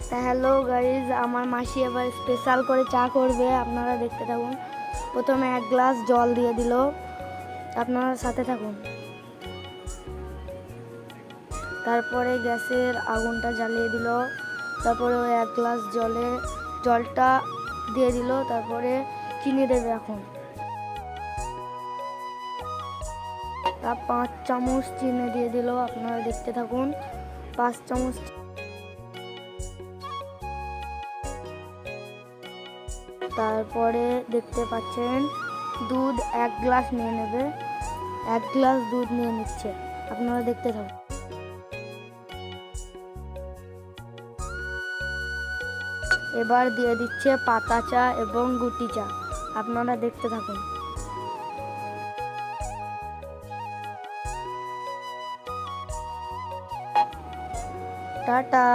তা hello guys, আমার মাসি এবার স্পেশাল করে চা করবে, আপনারা দেখতে থাকুন। প্রথমে 1 গ্লাস জল দিয়ে দিল, আপনারা সাথে থাকুন। তারপরে গ্যাসের আগুনটা জ্বালিয়ে দিল, তারপরে ওই 1 গ্লাস জলটা দিয়ে দিল, তারপরে চিনি দেবে এখন। তা 5 চামচ চিনি দিয়ে দিল, আপনারা দেখতে থাকুন। 5 চামচ। তারপরে দেখতে পাচ্ছেন দুধ 1 গ্লাস নিয়ে নেবে, 1 গ্লাস দুধ নিয়ে নিচ্ছে, আপনারা দেখতে থাকুন। এবার দিয়ে দিচ্ছে পাতা চা এবং গুটি চা, আপনারা দেখতে থাকুন। টাটা।